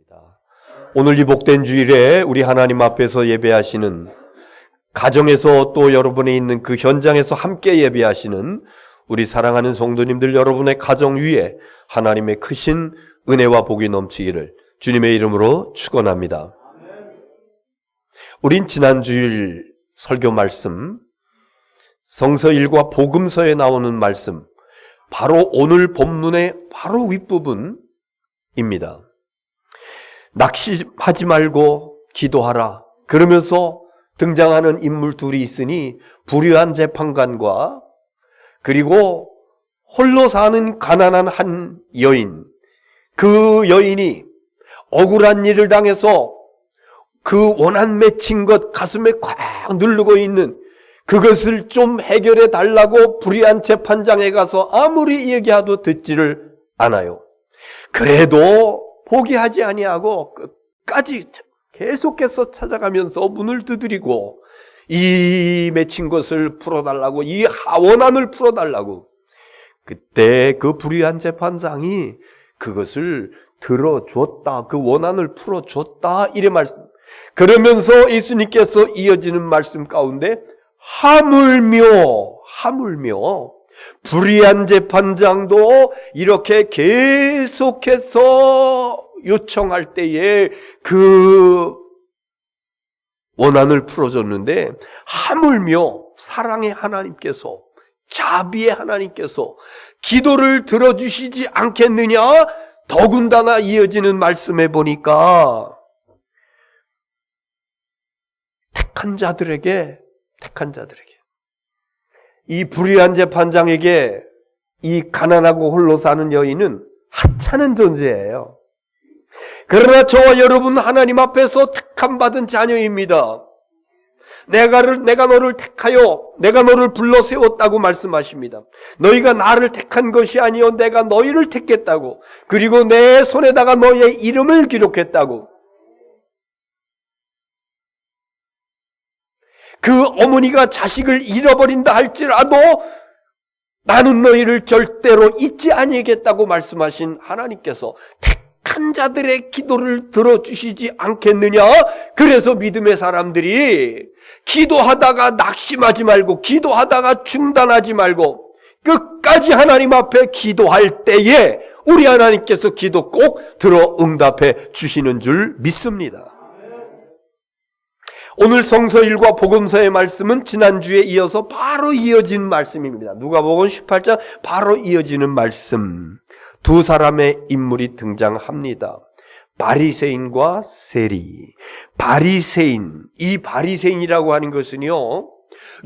합니다. 오늘 이 복된 주일에 우리 하나님 앞에서 예배하시는, 가정에서 또 여러분이 있는 그 현장에서 함께 예배하시는 우리 사랑하는 성도님들 여러분의 가정 위에 하나님의 크신 은혜와 복이 넘치기를 주님의 이름으로 축원합니다. 우린 지난 주일 설교 말씀, 성서 1과 복음서에 나오는 말씀, 바로 오늘 본문의 바로 윗부분입니다. 낙심하지 말고 기도하라. 그러면서 등장하는 인물 둘이 있으니 불의한 재판관과 그리고 홀로 사는 가난한 한 여인, 그 여인이 억울한 일을 당해서 그 원한 맺힌 것 가슴에 꽉 누르고 있는 그것을 좀 해결해 달라고 불의한 재판장에 가서 아무리 얘기해도 듣지를 않아요. 그래도 포기하지 아니하고 끝까지 계속해서 찾아가면서 문을 두드리고 이 맺힌 것을 풀어달라고, 이 원한을 풀어달라고. 그때 그 불의한 재판장이 그것을 들어줬다, 그 원한을 풀어줬다, 이래 말씀. 그러면서 예수님께서 이어지는 말씀 가운데 하물며 불의한 재판장도 이렇게 계속해서 요청할 때에 그 원한을 풀어줬는데, 하물며 사랑의 하나님께서, 자비의 하나님께서 기도를 들어주시지 않겠느냐? 더군다나 이어지는 말씀에 보니까 택한 자들에게, 이 불의한 재판장에게 이 가난하고 홀로 사는 여인은 하찮은 존재예요. 그러나 저와 여러분 하나님 앞에서 택함받은 자녀입니다. 내가 너를 택하여 내가 너를 불러 세웠다고 말씀하십니다. 너희가 나를 택한 것이 아니요 내가 너희를 택했다고, 그리고 내 손에다가 너희의 이름을 기록했다고. 그 어머니가 자식을 잃어버린다 할지라도 나는 너희를 절대로 잊지 아니하겠다고 말씀하신 하나님께서 택한 자들의 기도를 들어주시지 않겠느냐? 그래서 믿음의 사람들이 기도하다가 낙심하지 말고, 기도하다가 중단하지 말고 끝까지 하나님 앞에 기도할 때에 우리 하나님께서 기도 꼭 들어 응답해 주시는 줄 믿습니다. 오늘 성서 1과 복음서의 말씀은 지난주에 이어서 바로 이어진 말씀입니다. 누가복음 18장 바로 이어지는 말씀. 두 사람의 인물이 등장합니다. 바리새인과 세리. 바리새인, 이 바리새인이라고 하는 것은요,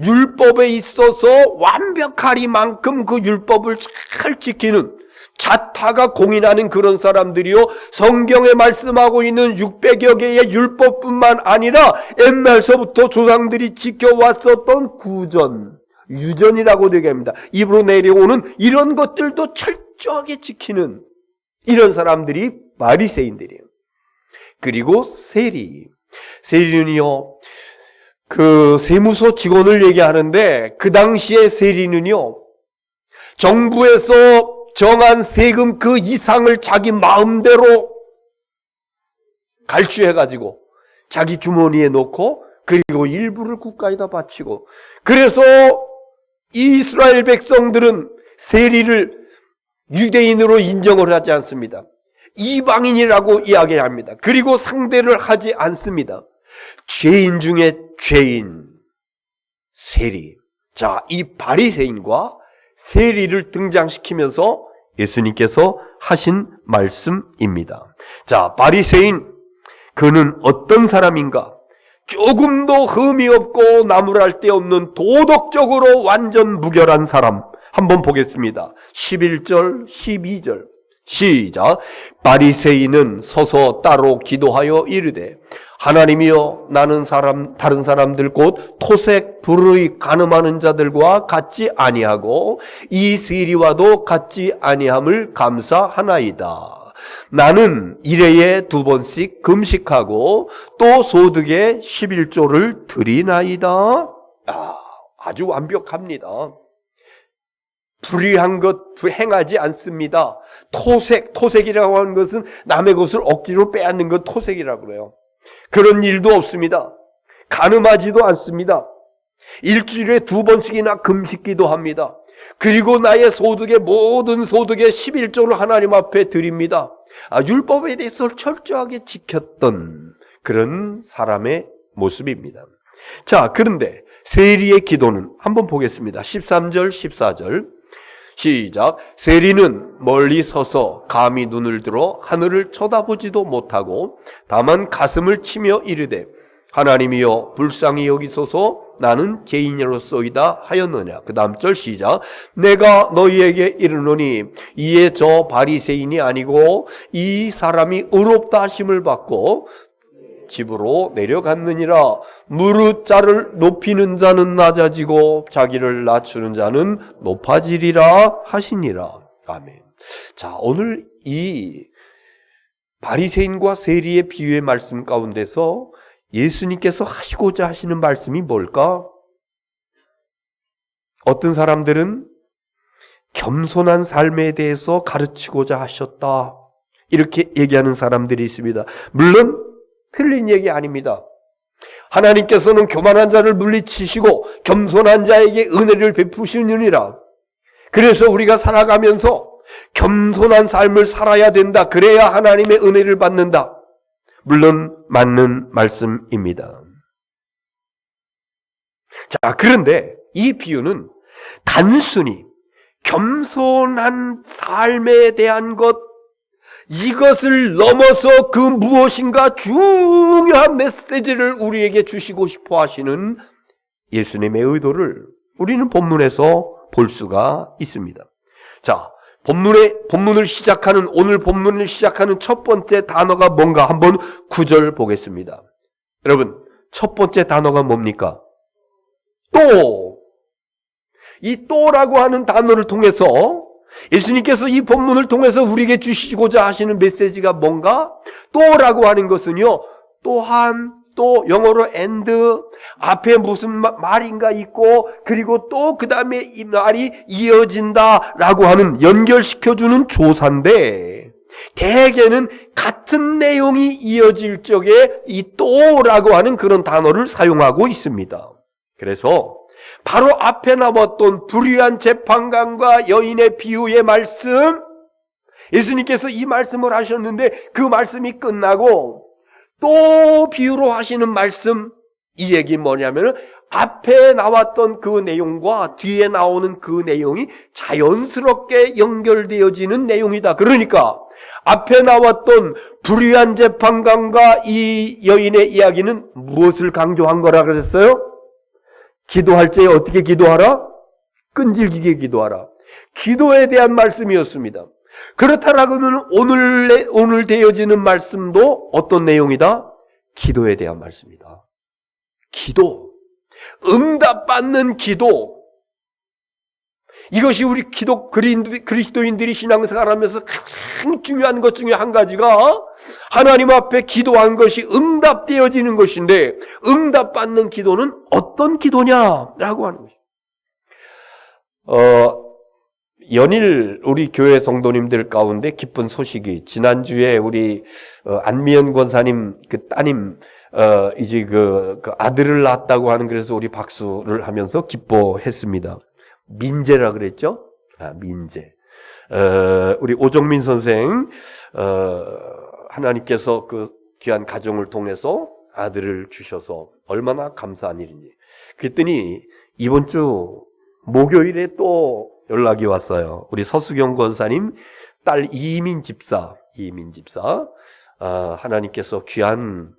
율법에 있어서 완벽하리만큼 그 율법을 잘 지키는, 자타가 공인하는 그런 사람들이요, 성경에 말씀하고 있는 600여 개의 율법뿐만 아니라 옛날서부터 조상들이 지켜왔었던 구전, 유전이라고 얘기합니다. 입으로 내려오는 이런 것들도 철저하게 지키는 이런 사람들이 바리새인들이에요. 그리고 세리는요, 그 세무서 직원을 얘기하는데, 그 당시에 세리는요, 정부에서 정한 세금 그 이상을 자기 마음대로 갈취해가지고 자기 주머니에 넣고, 그리고 일부를 국가에다 바치고, 그래서 이 이스라엘 백성들은 세리를 유대인으로 인정을 하지 않습니다. 이방인이라고 이야기합니다. 그리고 상대를 하지 않습니다. 죄인 중에 죄인, 세리. 자, 이 바리새인과 세리를 등장시키면서 예수님께서 하신 말씀입니다. 자, 바리새인, 그는 어떤 사람인가? 조금도 흠이 없고 나무랄 데 없는 도덕적으로 완전 무결한 사람. 한번 보겠습니다. 11절, 12절. 시작. 바리새인은 서서 따로 기도하여 이르되, 하나님이여, 나는 다른 사람들 곧 토색 불의 간음하는 자들과 같지 아니하고 이 세리와도 같지 아니함을 감사하나이다. 나는 일회에 2번씩 금식하고 또 소득의 11조를 드리나이다. 아주 완벽합니다. 불의한 것 행하지 않습니다. 토색이라고 하는 것은 남의 것을 억지로 빼앗는 것 토색이라고 그래요. 그런 일도 없습니다. 간음하지도 않습니다. 일주일에 2번씩이나 금식기도 합니다. 그리고 나의 소득의 모든 소득의 11조를 하나님 앞에 드립니다. 율법에 대해서 철저하게 지켰던 그런 사람의 모습입니다. 자, 그런데 세리의 기도는 한번 보겠습니다. 13절, 14절 시작. 세리는 멀리 서서 감히 눈을 들어 하늘을 쳐다보지도 못하고 다만 가슴을 치며 이르되 하나님이여 불쌍히 여기소서 나는 죄인으로소이다 하였느냐. 그 다음 절 시작. 내가 너희에게 이르노니 이에 저 바리새인이 아니고 이 사람이 의롭다 하심을 받고 집으로 내려갔느니라. 무릇 자를 높이는 자는 낮아지고 자기를 낮추는 자는 높아지리라 하시니라. 아멘. 자, 오늘 이 바리새인과 세리의 비유의 말씀 가운데서 예수님께서 하시고자 하시는 말씀이 뭘까? 어떤 사람들은 겸손한 삶에 대해서 가르치고자 하셨다, 이렇게 얘기하는 사람들이 있습니다. 물론 틀린 얘기 아닙니다. 하나님께서는 교만한 자를 물리치시고 겸손한 자에게 은혜를 베푸시느니라. 그래서 우리가 살아가면서 겸손한 삶을 살아야 된다. 그래야 하나님의 은혜를 받는다. 물론 맞는 말씀입니다. 자, 그런데 이 비유는 단순히 겸손한 삶에 대한 것, 이것을 넘어서 그 무엇인가 중요한 메시지를 우리에게 주시고 싶어 하시는 예수님의 의도를 우리는 본문에서 볼 수가 있습니다. 자, 본문을 시작하는, 오늘 본문을 시작하는 첫 번째 단어가 뭔가 한번 9절 보겠습니다. 여러분, 첫 번째 단어가 뭡니까? 또! 이 또라고 하는 단어를 통해서 예수님께서 이 본문을 통해서 우리에게 주시고자 하시는 메시지가 뭔가? 또라고 하는 것은요, 또한, 또 영어로 and, 앞에 무슨 말인가 있고, 그리고 또 그 다음에 이 말이 이어진다라고 하는 연결시켜주는 조사인데, 대개는 같은 내용이 이어질 적에 이 또라고 하는 그런 단어를 사용하고 있습니다. 그래서 바로 앞에 나왔던 불의한 재판관과 여인의 비유의 말씀, 예수님께서 이 말씀을 하셨는데 그 말씀이 끝나고 또 비유로 하시는 말씀, 이 얘기 뭐냐면 앞에 나왔던 그 내용과 뒤에 나오는 그 내용이 자연스럽게 연결되어지는 내용이다. 그러니까 앞에 나왔던 불의한 재판관과 이 여인의 이야기는 무엇을 강조한 거라 그랬어요? 기도할 때 어떻게 기도하라? 끈질기게 기도하라. 기도에 대한 말씀이었습니다. 그렇다라면 오늘 되어지는 말씀도 어떤 내용이다? 기도에 대한 말씀이다. 기도. 응답받는 기도. 이것이 우리 그리스도인들이 신앙생활하면서 가장 중요한 것 중에 한 가지가 하나님 앞에 기도한 것이 응답되어지는 것인데, 응답받는 기도는 어떤 기도냐라고 하는 것입니다. 연일 우리 교회 성도님들 가운데 기쁜 소식이, 지난주에 우리 안미연 권사님 그 따님 이제 그 아들을 낳았다고 하는, 그래서 우리 박수를 하면서 기뻐했습니다. 민재라 그랬죠? 민재. 우리 오정민 선생, 하나님께서 그 귀한 가정을 통해서 아들을 주셔서 얼마나 감사한 일인지. 그랬더니 이번 주 목요일에 또 연락이 왔어요. 우리 서수경 권사님 딸 이민 집사, 하나님께서 귀한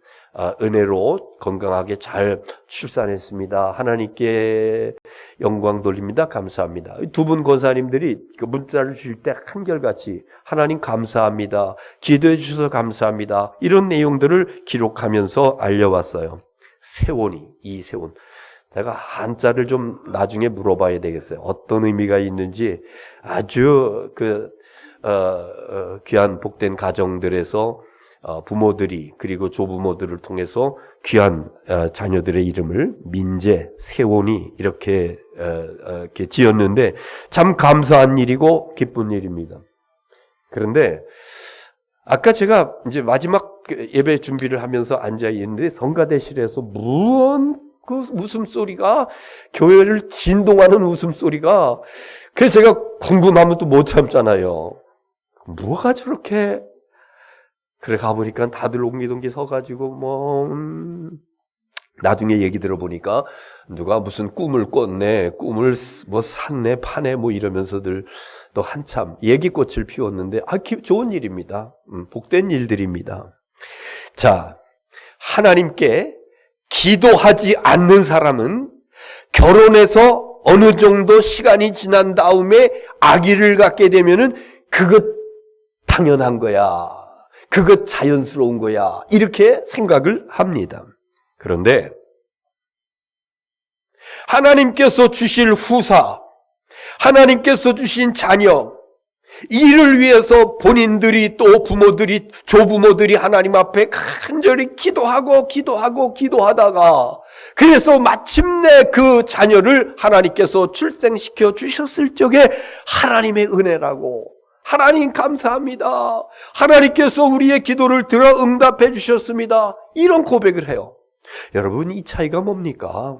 은혜로 건강하게 잘 출산했습니다. 하나님께 영광 돌립니다. 감사합니다. 두 분 권사님들이 그 문자를 주실 때 한결같이 하나님 감사합니다, 기도해 주셔서 감사합니다, 이런 내용들을 기록하면서 알려왔어요. 이세원. 제가 한자를 좀 나중에 물어봐야 되겠어요. 어떤 의미가 있는지. 아주 귀한 복된 가정들에서 부모들이 그리고 조부모들을 통해서 귀한 자녀들의 이름을 민재, 세원이 이렇게 지었는데 참 감사한 일이고 기쁜 일입니다. 그런데 아까 제가 이제 마지막 예배 준비를 하면서 앉아 있는데 성가대실에서 그 웃음소리가 교회를 진동하는 웃음소리가 그래서 제가 궁금하면 또 못 참잖아요. 뭐가 저렇게 그래 가보니까 다들 옹기종기 서가지고 나중에 얘기 들어보니까 누가 무슨 꿈을 꿨네, 꿈을 샀네, 파네 이러면서들 또 한참 얘기꽃을 피웠는데 좋은 일입니다. 복된 일들입니다. 자, 하나님께 기도하지 않는 사람은 결혼해서 어느 정도 시간이 지난 다음에 아기를 갖게 되면은 그것 당연한 거야. 그것 자연스러운 거야. 이렇게 생각을 합니다. 그런데 하나님께서 주실 후사, 하나님께서 주신 자녀, 이를 위해서 본인들이 또 부모들이, 조부모들이 하나님 앞에 간절히 기도하다가 그래서 마침내 그 자녀를 하나님께서 출생시켜 주셨을 적에 하나님의 은혜라고, 하나님 감사합니다, 하나님께서 우리의 기도를 들어 응답해 주셨습니다, 이런 고백을 해요. 여러분, 이 차이가 뭡니까?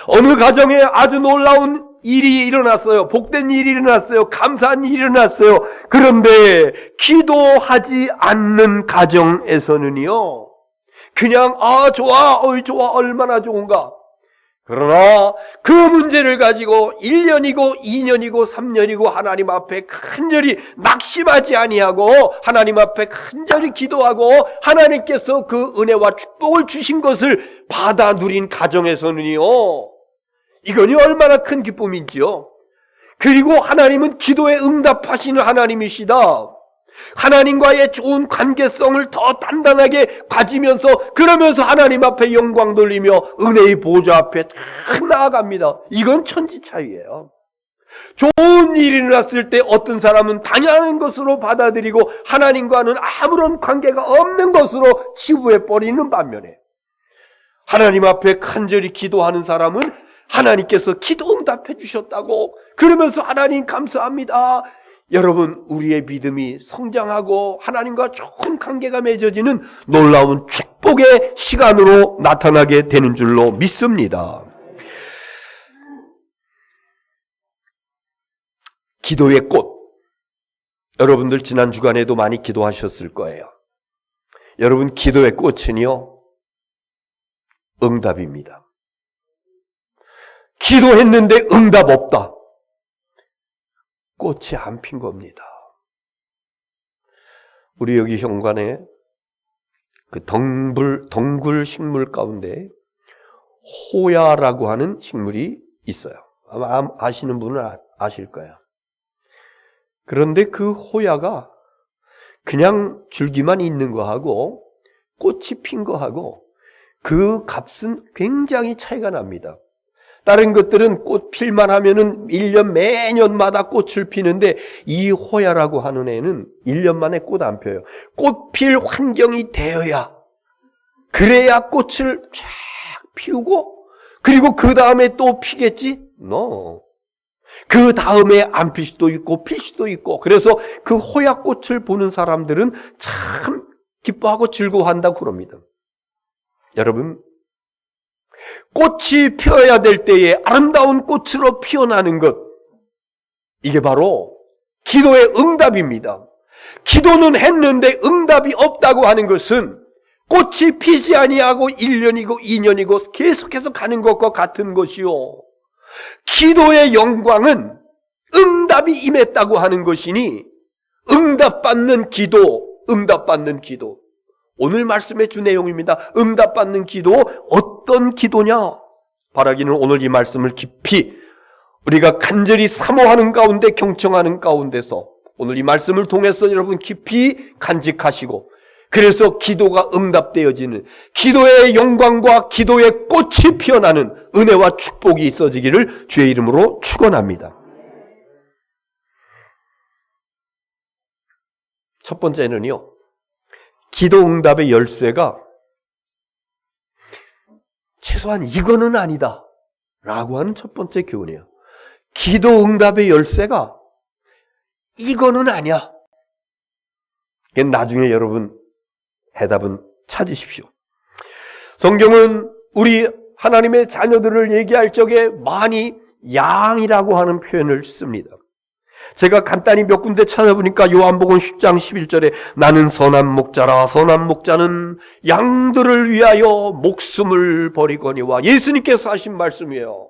어느 가정에 아주 놀라운 일이 일어났어요. 복된 일이 일어났어요. 감사한 일이 일어났어요. 그런데 기도하지 않는 가정에서는요, 그냥 좋아, 좋아, 얼마나 좋은가. 그러나 그 문제를 가지고 1년이고 2년이고 3년이고 하나님 앞에 간절히 낙심하지 아니하고 하나님 앞에 간절히 기도하고 하나님께서 그 은혜와 축복을 주신 것을 받아 누린 가정에서는요, 이건이 얼마나 큰 기쁨인지요. 그리고 하나님은 기도에 응답하시는 하나님이시다. 하나님과의 좋은 관계성을 더 단단하게 가지면서 그러면서 하나님 앞에 영광 돌리며 은혜의 보좌 앞에 딱 나아갑니다. 이건 천지차이예요. 좋은 일이 일어났을 때 어떤 사람은 당연한 것으로 받아들이고 하나님과는 아무런 관계가 없는 것으로 치부해버리는 반면에 하나님 앞에 간절히 기도하는 사람은 하나님께서 기도 응답해 주셨다고 그러면서 하나님 감사합니다. 여러분, 우리의 믿음이 성장하고 하나님과 좋은 관계가 맺어지는 놀라운 축복의 시간으로 나타나게 되는 줄로 믿습니다. 기도의 꽃. 여러분들 지난 주간에도 많이 기도하셨을 거예요. 여러분, 기도의 꽃은요, 응답입니다. 기도했는데 응답 없다. 꽃이 안 핀 겁니다. 우리 여기 현관에 그 덩굴 식물 가운데 호야라고 하는 식물이 있어요. 아마 아시는 분은 아실 거예요. 그런데 그 호야가 그냥 줄기만 있는 거하고 꽃이 핀 거하고 그 값은 굉장히 차이가 납니다. 다른 것들은 꽃 필만 하면은 1년 매년마다 꽃을 피는데 이 호야라고 하는 애는 1년 만에 꽃 안 펴요. 꽃 필 환경이 되어야, 그래야 꽃을 쫙 피우고 그리고 그 다음에 또 피겠지? No. 그 다음에 안 필 수도 있고 필 수도 있고, 그래서 그 호야꽃을 보는 사람들은 참 기뻐하고 즐거워한다고 그럽니다. 여러분, 꽃이 피어야 될 때에 아름다운 꽃으로 피어나는 것, 이게 바로 기도의 응답입니다. 기도는 했는데 응답이 없다고 하는 것은 꽃이 피지 아니하고 1년이고 2년이고 계속해서 가는 것과 같은 것이요, 기도의 영광은 응답이 임했다고 하는 것이니 응답받는 기도, 응답받는 기도. 오늘 말씀의 주 내용입니다. 응답받는 기도, 어떤 기도냐? 바라기는 오늘 이 말씀을 깊이 우리가 간절히 사모하는 가운데, 경청하는 가운데서 오늘 이 말씀을 통해서 여러분 깊이 간직하시고, 그래서 기도가 응답되어지는, 기도의 영광과 기도의 꽃이 피어나는 은혜와 축복이 있어지기를 주의 이름으로 축원합니다. 첫 번째는요, 기도 응답의 열쇠가 최소한 이거는 아니다 라고 하는 첫 번째 교훈이에요. 기도 응답의 열쇠가 이거는 아니야. 나중에 여러분 해답은 찾으십시오. 성경은 우리 하나님의 자녀들을 얘기할 적에 많이 양이라고 하는 표현을 씁니다. 제가 간단히 몇 군데 찾아보니까 요한복음 10장 11절에 나는 선한 목자라 선한 목자는 양들을 위하여 목숨을 버리거니와, 예수님께서 하신 말씀이에요.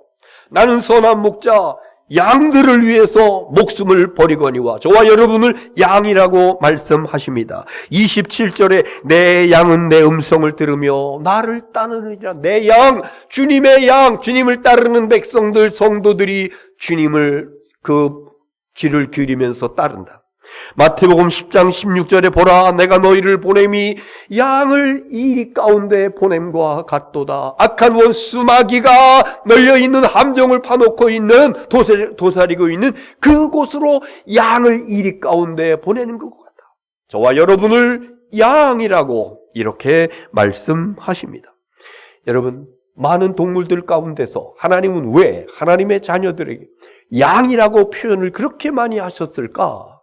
나는 선한 목자, 양들을 위해서 목숨을 버리거니와, 저와 여러분을 양이라고 말씀하십니다. 27절에 내 양은 내 음성을 들으며 나를 따르느니라. 내 양, 주님의 양, 주님을 따르는 백성들, 성도들이 주님을 그 길을 기울이면서 따른다. 마태복음 10장 16절에 보라 내가 너희를 보냄이 양을 이리 가운데 보냄과 같도다. 악한 원수 마귀가 널려있는 함정을 파놓고 있는 도사리고 있는 그곳으로 양을 이리 가운데 보내는 것 같다. 저와 여러분을 양이라고 이렇게 말씀하십니다. 여러분, 많은 동물들 가운데서 하나님은 왜 하나님의 자녀들에게 양이라고 표현을 그렇게 많이 하셨을까?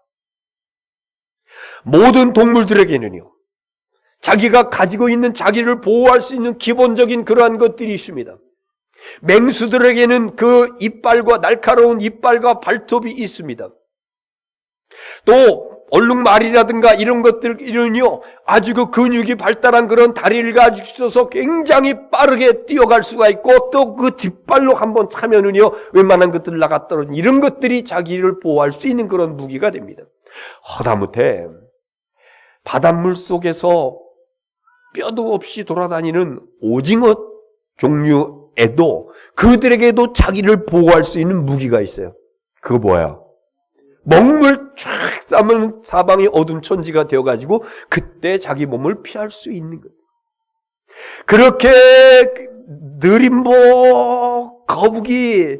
모든 동물들에게는요, 자기가 가지고 있는 자기를 보호할 수 있는 기본적인 그러한 것들이 있습니다. 맹수들에게는 그 이빨과 날카로운 이빨과 발톱이 있습니다. 또 얼룩말이라든가 이런 것들은요, 아주 그 근육이 발달한 그런 다리를 가지고 있어서 굉장히 빠르게 뛰어갈 수가 있고, 또 그 뒷발로 한번 차면은요, 웬만한 것들 나가 떨어진 이런 것들이 자기를 보호할 수 있는 그런 무기가 됩니다. 하다못해 바닷물 속에서 뼈도 없이 돌아다니는 오징어 종류에도 그들에게도 자기를 보호할 수 있는 무기가 있어요. 그거 뭐야? 먹물 쫙 싸면 사방이 어두운 천지가 되어가지고 그때 자기 몸을 피할 수 있는 거예요. 그렇게 느림보 거북이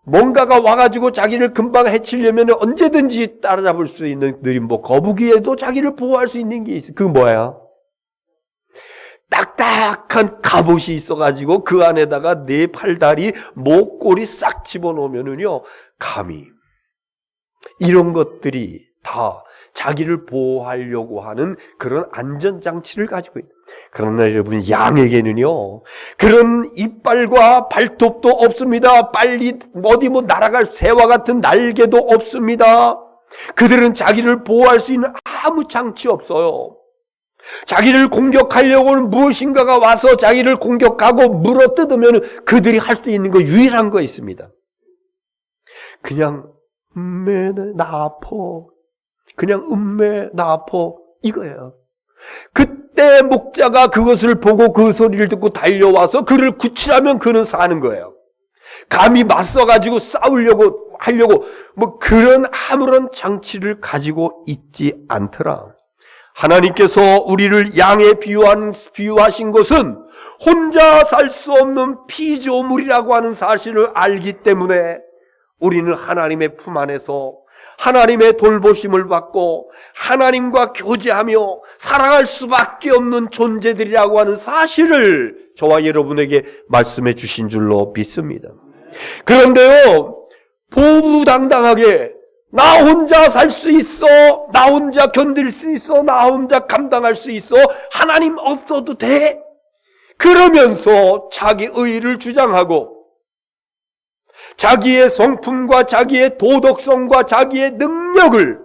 뭔가가 와가지고 자기를 금방 해치려면 언제든지 따라잡을 수 있는 느림보 거북이에도 자기를 보호할 수 있는 게 있어. 그거 뭐야? 딱딱한 갑옷이 있어가지고 그 안에다가 네 팔다리 목골이 싹 집어넣으면은요, 감히 이런 것들이 다 자기를 보호하려고 하는 그런 안전장치를 가지고 있다. 그러나 여러분, 양에게는요, 그런 이빨과 발톱도 없습니다. 빨리 어디 날아갈 새와 같은 날개도 없습니다. 그들은 자기를 보호할 수 있는 아무 장치 없어요. 자기를 공격하려고는 무엇인가가 와서 자기를 공격하고 물어뜯으면 그들이 할 수 있는 거 유일한 거 있습니다. 그냥 나 아파. 그냥 나 아파. 이거예요. 그때 목자가 그것을 보고 그 소리를 듣고 달려와서 그를 구출하면 그는 사는 거예요. 감히 맞서가지고 싸우려고 하려고 그런 아무런 장치를 가지고 있지 않더라. 하나님께서 우리를 양에 비유하신 것은 혼자 살 수 없는 피조물이라고 하는 사실을 알기 때문에 우리는 하나님의 품 안에서 하나님의 돌보심을 받고 하나님과 교제하며 살아갈 수밖에 없는 존재들이라고 하는 사실을 저와 여러분에게 말씀해 주신 줄로 믿습니다. 그런데요, 보부당당하게 나 혼자 살 수 있어, 나 혼자 견딜 수 있어, 나 혼자 감당할 수 있어, 하나님 없어도 돼, 그러면서 자기 의의를 주장하고 자기의 성품과 자기의 도덕성과 자기의 능력을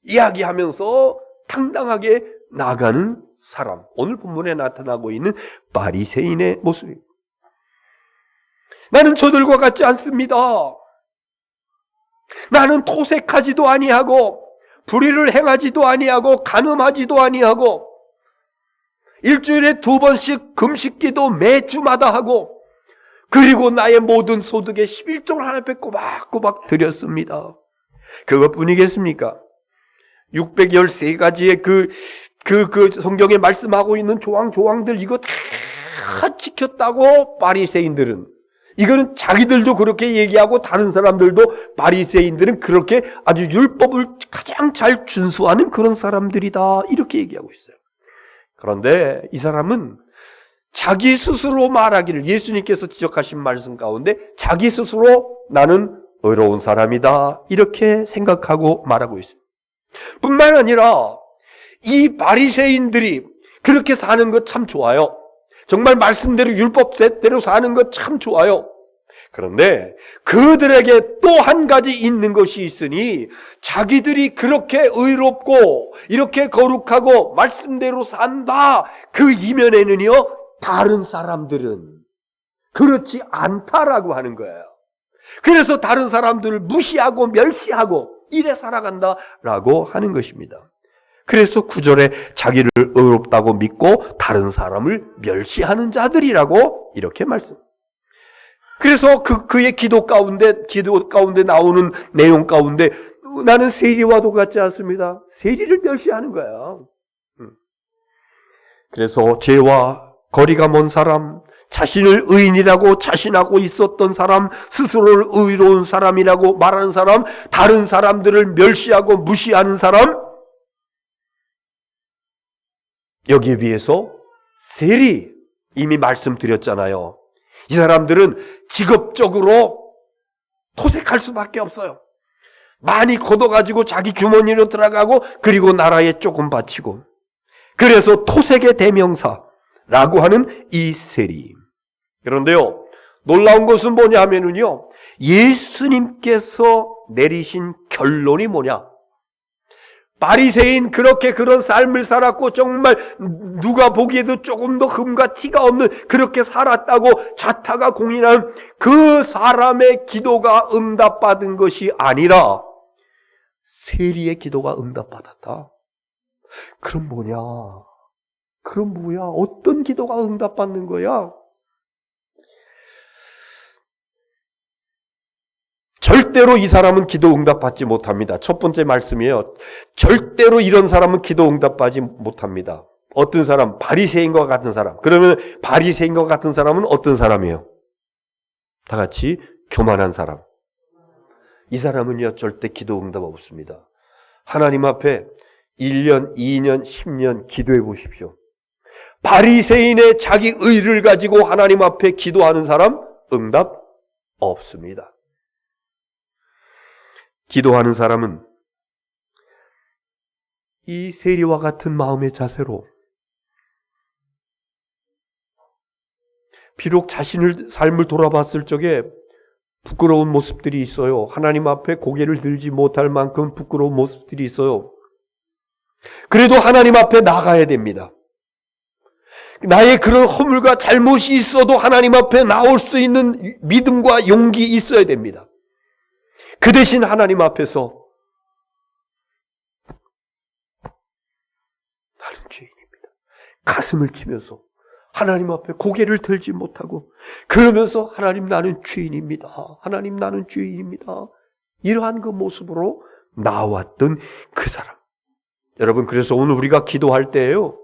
이야기하면서 당당하게 나가는 사람, 오늘 본문에 나타나고 있는 바리새인의 모습입니다. 나는 저들과 같지 않습니다. 나는 토색하지도 아니하고 불의를 행하지도 아니하고 간음하지도 아니하고 일주일에 2번씩 금식기도 매주마다 하고, 그리고 나의 모든 소득의 11조를 하나님 앞에 꼬박꼬박 드렸습니다. 그것뿐이겠습니까? 613가지의 그 성경에 말씀하고 있는 조항들 이거 다 지켰다고 바리새인들은, 이거는 자기들도 그렇게 얘기하고 다른 사람들도 바리새인들은 그렇게 아주 율법을 가장 잘 준수하는 그런 사람들이다, 이렇게 얘기하고 있어요. 그런데 이 사람은 자기 스스로 말하기를, 예수님께서 지적하신 말씀 가운데 자기 스스로 나는 의로운 사람이다 이렇게 생각하고 말하고 있습니다. 뿐만 아니라 이 바리새인들이 그렇게 사는 것 참 좋아요. 정말 말씀대로 율법대로 사는 것 참 좋아요. 그런데 그들에게 또 한 가지 있는 것이 있으니, 자기들이 그렇게 의롭고 이렇게 거룩하고 말씀대로 산다, 그 이면에는요 다른 사람들은 그렇지 않다라고 하는 거예요. 그래서 다른 사람들을 무시하고 멸시하고 이래 살아간다라고 하는 것입니다. 그래서 9절에 자기를 의롭다고 믿고 다른 사람을 멸시하는 자들이라고 이렇게 말씀. 그래서 그의 기도 가운데 나오는 내용 가운데 나는 세리와도 같지 않습니다. 세리를 멸시하는 거야. 그래서 죄와 거리가 먼 사람, 자신을 의인이라고 자신하고 있었던 사람, 스스로를 의로운 사람이라고 말하는 사람, 다른 사람들을 멸시하고 무시하는 사람, 여기에 비해서 세리, 이미 말씀드렸잖아요. 이 사람들은 직업적으로 토색할 수밖에 없어요. 많이 걷어가지고 자기 주머니로 들어가고 그리고 나라에 조금 바치고, 그래서 토색의 대명사라고 하는 이 세리. 그런데요, 놀라운 것은 뭐냐 하면은요, 예수님께서 내리신 결론이 뭐냐? 바리새인 그렇게 그런 삶을 살았고 정말 누가 보기에도 조금 더 흠과 티가 없는 그렇게 살았다고 자타가 공인한 그 사람의 기도가 응답받은 것이 아니라 세리의 기도가 응답받았다. 그럼 뭐냐? 그럼 뭐야? 어떤 기도가 응답받는 거야? 절대로 이 사람은 기도 응답받지 못합니다. 첫 번째 말씀이에요. 절대로 이런 사람은 기도 응답받지 못합니다. 어떤 사람? 바리새인과 같은 사람. 그러면 바리새인과 같은 사람은 어떤 사람이에요? 다 같이 교만한 사람. 이 사람은요 절대 기도 응답 없습니다. 하나님 앞에 1년, 2년, 10년 기도해 보십시오. 바리새인의 자기 의를 가지고 하나님 앞에 기도하는 사람 응답 없습니다. 기도하는 사람은 이 세리와 같은 마음의 자세로 비록 자신의 삶을 돌아봤을 적에 부끄러운 모습들이 있어요. 하나님 앞에 고개를 들지 못할 만큼 부끄러운 모습들이 있어요. 그래도 하나님 앞에 나가야 됩니다. 나의 그런 허물과 잘못이 있어도 하나님 앞에 나올 수 있는 믿음과 용기 있어야 됩니다. 그 대신 하나님 앞에서 나는 죄인입니다. 가슴을 치면서 하나님 앞에 고개를 들지 못하고 그러면서 하나님 나는 죄인입니다. 하나님 나는 죄인입니다. 이러한 그 모습으로 나왔던 그 사람. 여러분, 그래서 오늘 우리가 기도할 때에요,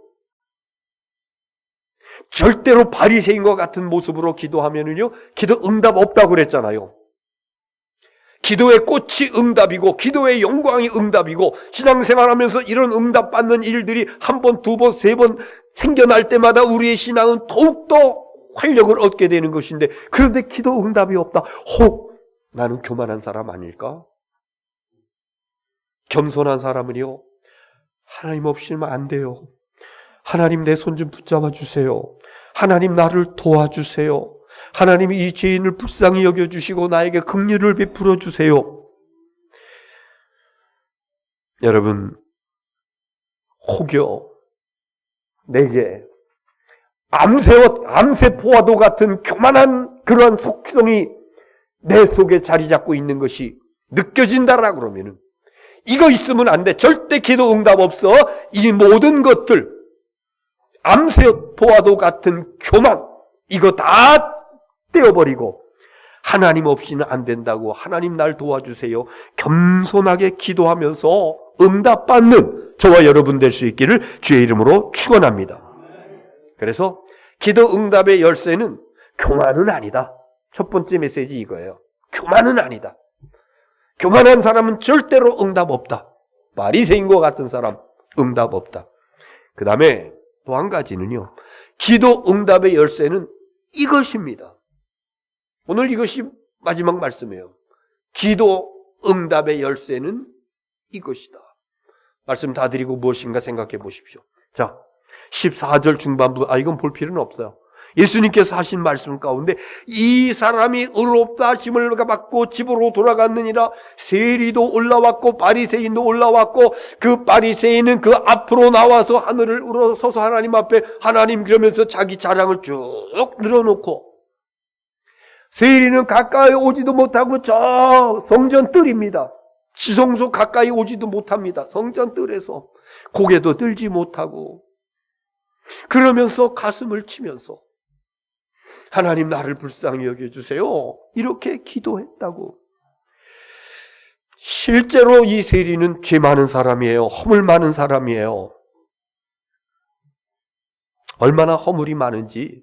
절대로 바리새인과 같은 모습으로 기도하면은요 기도 응답 없다고 그랬잖아요. 기도의 꽃이 응답이고 기도의 영광이 응답이고 신앙생활하면서 이런 응답받는 일들이 한 번, 두 번, 세 번 생겨날 때마다 우리의 신앙은 더욱더 활력을 얻게 되는 것인데, 그런데 기도 응답이 없다. 혹 나는 교만한 사람 아닐까? 겸손한 사람은요 하나님 없이는 안 돼요. 하나님 내 손 좀 붙잡아 주세요. 하나님 나를 도와주세요. 하나님이 이 죄인을 불쌍히 여겨주시고 나에게 긍휼을 베풀어 주세요. 여러분, 혹여 내게 암세포와도 같은 교만한 그러한 속성이 내 속에 자리 잡고 있는 것이 느껴진다라 그러면은 이거 있으면 안 돼. 절대 기도 응답 없어. 이 모든 것들, 암세포와도 같은 교만, 이거 다 떼어버리고 하나님 없이는 안 된다고, 하나님 날 도와주세요, 겸손하게 기도하면서 응답받는 저와 여러분 될 수 있기를 주의 이름으로 축원합니다. 그래서 기도 응답의 열쇠는 교만은 아니다. 첫 번째 메시지 이거예요. 교만은 아니다. 교만한 사람은 절대로 응답 없다. 바리새인과 같은 사람 응답 없다. 그 다음에 또 한 가지는요, 기도 응답의 열쇠는 이것입니다. 오늘 이것이 마지막 말씀이에요. 기도 응답의 열쇠는 이것이다. 말씀 다 드리고 무엇인가 생각해 보십시오. 자, 14절 중반부, 이건 볼 필요는 없어요. 예수님께서 하신 말씀 가운데 이 사람이 의롭다 하심을 받고 집으로 돌아갔느니라. 세리도 올라왔고 바리새인도 올라왔고, 그 바리새인은 그 앞으로 나와서 하늘을 우러서서 하나님 앞에 하나님 그러면서 자기 자랑을 쭉 늘어놓고, 세리는 가까이 오지도 못하고 저 성전 뜰입니다. 지성소 가까이 오지도 못합니다. 성전 뜰에서 고개도 들지 못하고, 그러면서 가슴을 치면서 하나님 나를 불쌍히 여겨주세요, 이렇게 기도했다고. 실제로 이 세리는 죄 많은 사람이에요. 허물 많은 사람이에요. 얼마나 허물이 많은지.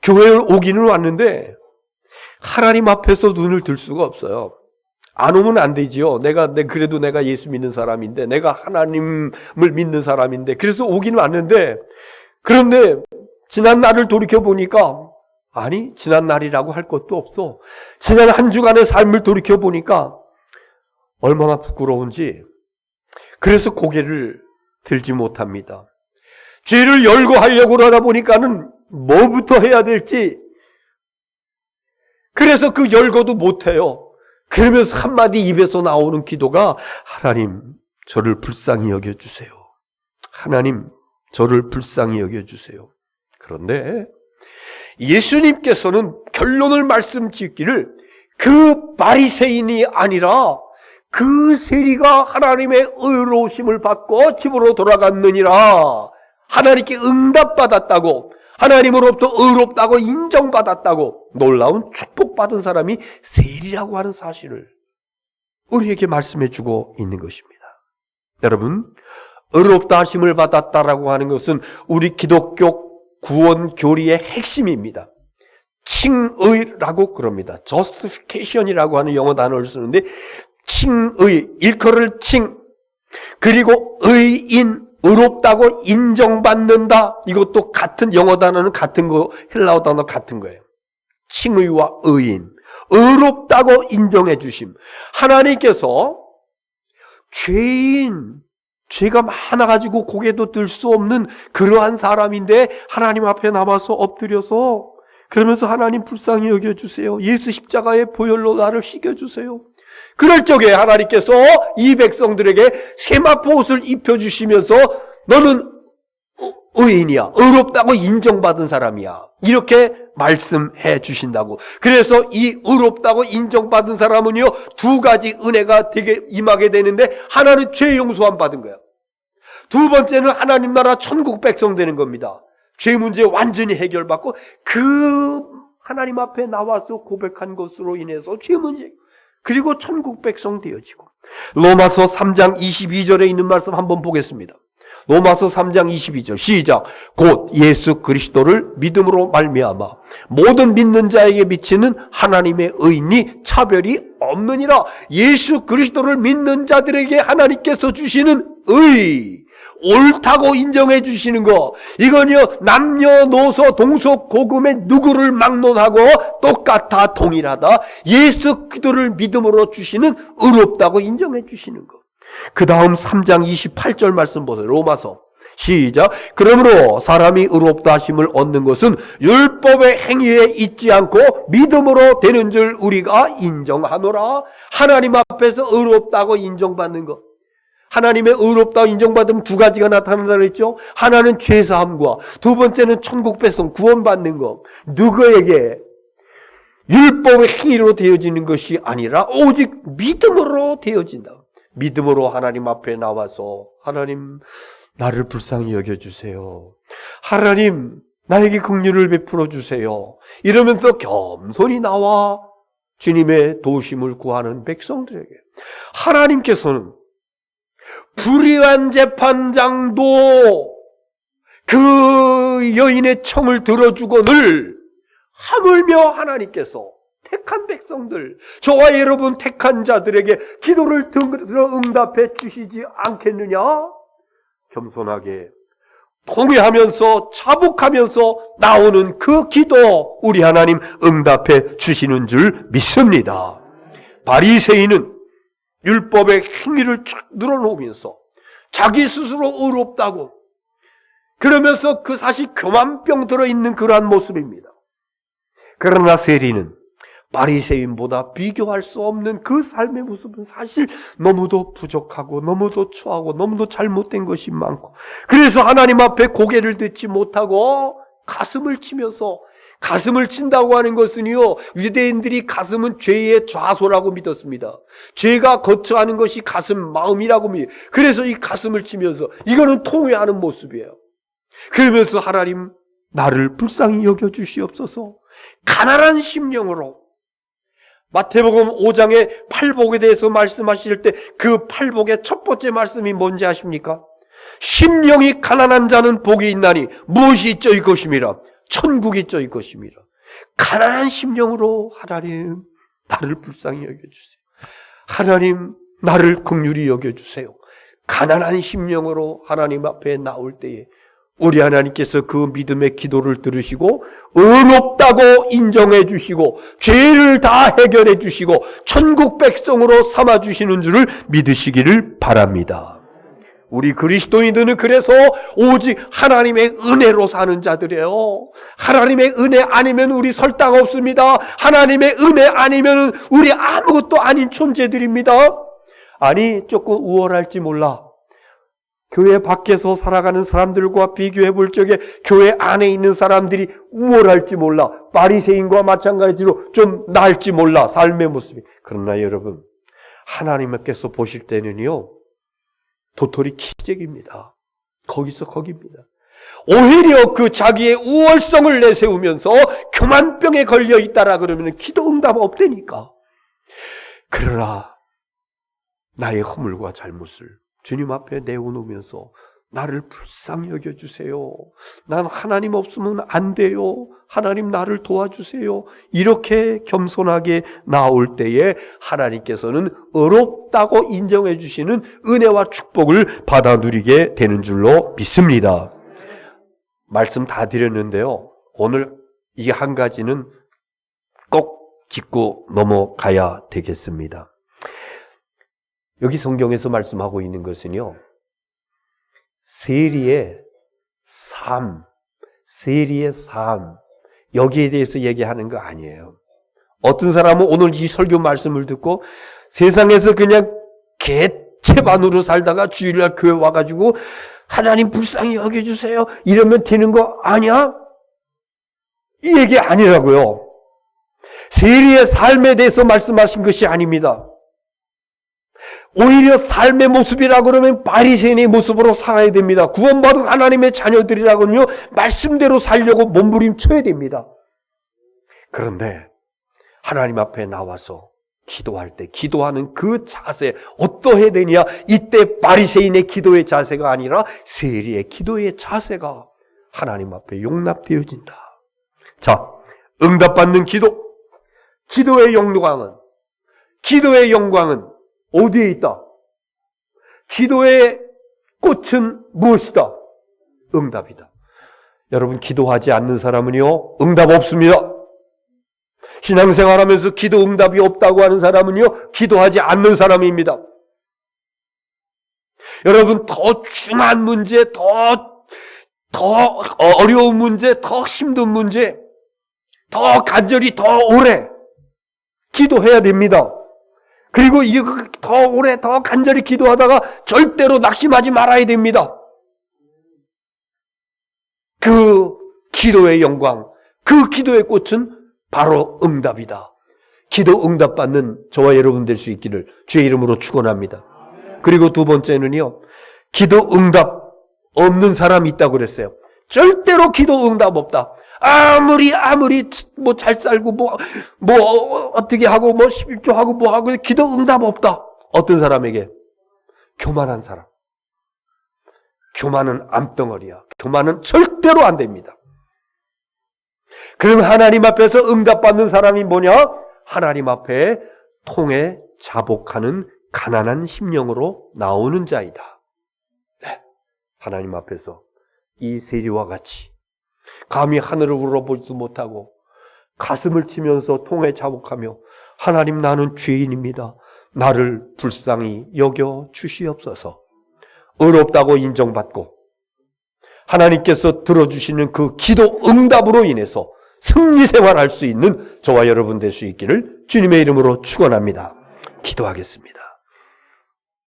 교회에 오기는 왔는데 하나님 앞에서 눈을 들 수가 없어요. 안 오면 안 되지요. 그래도 내가 예수 믿는 사람인데, 내가 하나님을 믿는 사람인데, 그래서 오기는 왔는데, 그런데 지난 날을 돌이켜보니까, 지난 날이라고 할 것도 없어. 지난 한 주간의 삶을 돌이켜보니까 얼마나 부끄러운지. 그래서 고개를 들지 못합니다. 죄를 열거하려고 하다 보니까는 뭐부터 해야 될지, 그래서 그 열거도 못해요. 그러면서 한마디 입에서 나오는 기도가, 하나님 저를 불쌍히 여겨주세요. 하나님 저를 불쌍히 여겨주세요. 그런데 예수님께서는 결론을 말씀짓기를, 그 바리새인이 아니라 그 세리가 하나님의 의로우심을 받고 집으로 돌아갔느니라, 하나님께 응답받았다고, 하나님으로부터 의롭다고 인정받았다고, 놀라운 축복받은 사람이 세리라고 하는 사실을 우리에게 말씀해 주고 있는 것입니다. 여러분, 의롭다 하심을 받았다라고 하는 것은 우리 기독교 구원 교리의 핵심입니다. 칭의라고 그럽니다. justification이라고 하는 영어 단어를 쓰는데, 칭의, 일컬을 칭, 그리고 의인, 의롭다고 인정받는다. 이것도 같은, 영어 단어는 같은 거, 헬라어 단어 같은 거예요. 칭의와 의인, 의롭다고 인정해 주심. 하나님께서 죄가 많아가지고 고개도 들 수 없는 그러한 사람인데, 하나님 앞에 나와서 엎드려서, 그러면서 하나님 불쌍히 여겨주세요, 예수 십자가의 보혈로 나를 씻겨주세요. 그럴 적에 하나님께서 이 백성들에게 세마포 옷을 입혀주시면서, 너는 의인이야, 의롭다고 인정받은 사람이야, 이렇게 말씀해 주신다고. 그래서 이 의롭다고 인정받은 사람은요, 두 가지 은혜가 되게 임하게 되는데, 하나는 죄 용서함 받은 거야. 두 번째는 하나님 나라 천국 백성 되는 겁니다. 죄 문제 완전히 해결받고, 그 하나님 앞에 나와서 고백한 것으로 인해서 죄 문제, 그리고 천국 백성 되어지고. 로마서 3장 22절에 있는 말씀 한번 보겠습니다. 로마서 3장 22절 시작. 곧 예수 그리스도를 믿음으로 말미암아 모든 믿는 자에게 미치는 하나님의 의인이 차별이 없느니라. 예수 그리스도를 믿는 자들에게 하나님께서 주시는 의, 옳다고 인정해 주시는 거, 이건요 남녀노소 동서고금의 누구를 막론하고 똑같아 동일하다. 예수 그리스도를 믿음으로 주시는 의롭다고 인정해 주시는 거. 그 다음 3장 28절 말씀 보세요. 로마서 시작. 그러므로 사람이 의롭다 하심을 얻는 것은 율법의 행위에 있지 않고 믿음으로 되는 줄 우리가 인정하노라. 하나님 앞에서 의롭다고 인정받는 것, 하나님의 의롭다고 인정받으면 두 가지가 나타난다고 했죠. 하나는 죄사함과 두 번째는 천국 백성 구원받는 것. 누구에게? 율법의 행위로 되어지는 것이 아니라 오직 믿음으로 되어진다. 믿음으로 하나님 앞에 나와서, 하나님 나를 불쌍히 여겨주세요, 하나님 나에게 긍휼을 베풀어 주세요, 이러면서 겸손히 나와 주님의 도우심을 구하는 백성들에게 하나님께서는 불의한 재판장도 그 여인의 청을 들어주거늘 하물며 하나님께서 택한 백성들, 저와 여러분 택한 자들에게 기도를 들어 응답해 주시지 않겠느냐? 겸손하게 통회하면서 자복하면서 나오는 그 기도 우리 하나님 응답해 주시는 줄 믿습니다. 바리새인은 율법의 행위를 쭉 늘어놓으면서 자기 스스로 의롭다고 그러면서 그 사실 교만병 들어있는 그러한 모습입니다. 그러나 세리는 바리새인보다 비교할 수 없는 그 삶의 모습은 사실 너무도 부족하고 너무도 추하고 너무도 잘못된 것이 많고, 그래서 하나님 앞에 고개를 들지 못하고 가슴을 치면서, 가슴을 친다고 하는 것은요, 유대인들이 가슴은 죄의 좌소라고 믿었습니다. 죄가 거처하는 것이 가슴, 마음이라고 믿어요. 그래서 이 가슴을 치면서 이거는 통회하는 모습이에요. 그러면서 하나님 나를 불쌍히 여겨주시옵소서, 가난한 심령으로. 마태복음 5장의 팔복에 대해서 말씀하실 때 그 팔복의 첫 번째 말씀이 뭔지 아십니까? 심령이 가난한 자는 복이 있나니 무엇이 있죠? 이것입니다. 천국이 있죠? 이것입니다. 가난한 심령으로 하나님 나를 불쌍히 여겨주세요. 하나님 나를 긍휼히 여겨주세요. 가난한 심령으로 하나님 앞에 나올 때에 우리 하나님께서 그 믿음의 기도를 들으시고 의롭다고 인정해 주시고 죄를 다 해결해 주시고 천국 백성으로 삼아 주시는 줄을 믿으시기를 바랍니다. 우리 그리스도인들은 그래서 오직 하나님의 은혜로 사는 자들이에요. 하나님의 은혜 아니면 우리 설 땅 없습니다. 하나님의 은혜 아니면 우리 아무것도 아닌 존재들입니다. 아니, 조금 우월할지 몰라. 교회 밖에서 살아가는 사람들과 비교해 볼 적에 교회 안에 있는 사람들이 우월할지 몰라. 바리새인과 마찬가지로 좀 나을지 몰라. 삶의 모습이. 그러나 여러분, 하나님께서 보실 때는요, 도토리 키재기입니다. 거기서 거기입니다. 오히려 그 자기의 우월성을 내세우면서 교만병에 걸려 있다라 그러면 기도 응답 없다니까. 그러나 나의 허물과 잘못을 주님 앞에 내어놓으면서 나를 불쌍히 여겨주세요. 난 하나님 없으면 안 돼요. 하나님 나를 도와주세요. 이렇게 겸손하게 나올 때에 하나님께서는 의롭다고 인정해 주시는 은혜와 축복을 받아 누리게 되는 줄로 믿습니다. 말씀 다 드렸는데요, 오늘 이 한 가지는 꼭 짚고 넘어가야 되겠습니다. 여기 성경에서 말씀하고 있는 것은요, 세리의 삶, 여기에 대해서 얘기하는 거 아니에요. 어떤 사람은 오늘 이 설교 말씀을 듣고 세상에서 그냥 개체반으로 살다가 주일날 교회 와가지고 하나님 불쌍히 여겨주세요 이러면 되는 거 아니야? 이 얘기 아니라고요. 세리의 삶에 대해서 말씀하신 것이 아닙니다. 오히려 삶의 모습이라 그러면 바리새인의 모습으로 살아야 됩니다. 구원받은 하나님의 자녀들이라고는요, 말씀대로 살려고 몸부림쳐야 됩니다. 그런데 하나님 앞에 나와서 기도할 때 기도하는 그 자세 어떠해야 되냐? 이때 바리새인의 기도의 자세가 아니라 세리의 기도의 자세가 하나님 앞에 용납되어진다. 자, 응답받는 기도, 기도의 영광은 어디에 있다? 기도의 꽃은 무엇이다? 응답이다. 여러분, 기도하지 않는 사람은요, 응답 없습니다. 신앙생활하면서 기도 응답이 없다고 하는 사람은요, 기도하지 않는 사람입니다. 여러분, 더 중한 문제, 더 어려운 문제, 더 힘든 문제, 더 간절히 더 오래 기도해야 됩니다. 그리고 이거 더 오래 더 간절히 기도하다가 절대로 낙심하지 말아야 됩니다. 그 기도의 영광, 그 기도의 꽃은 바로 응답이다. 기도 응답받는 저와 여러분 될 수 있기를 주의 이름으로 축원합니다. 그리고 두 번째는요, 기도 응답 없는 사람이 있다고 그랬어요. 절대로 기도 응답 없다. 아무리 뭐 잘 살고 뭐 어떻게 하고 뭐 11조 하고 뭐 하고 기도 응답 없다. 어떤 사람에게? 교만한 사람. 교만은 암덩어리야. 교만은 절대로 안 됩니다. 그럼 하나님 앞에서 응답받는 사람이 뭐냐? 하나님 앞에 통해 자복하는 가난한 심령으로 나오는 자이다. 네. 하나님 앞에서 이 세리와 같이 감히 하늘을 우러보지도 못하고 가슴을 치면서 통에 자복하며 하나님 나는 죄인입니다. 나를 불쌍히 여겨 주시옵소서. 의롭다고 인정받고 하나님께서 들어주시는 그 기도 응답으로 인해서 승리 생활할 수 있는 저와 여러분 될 수 있기를 주님의 이름으로 축원합니다. 기도하겠습니다.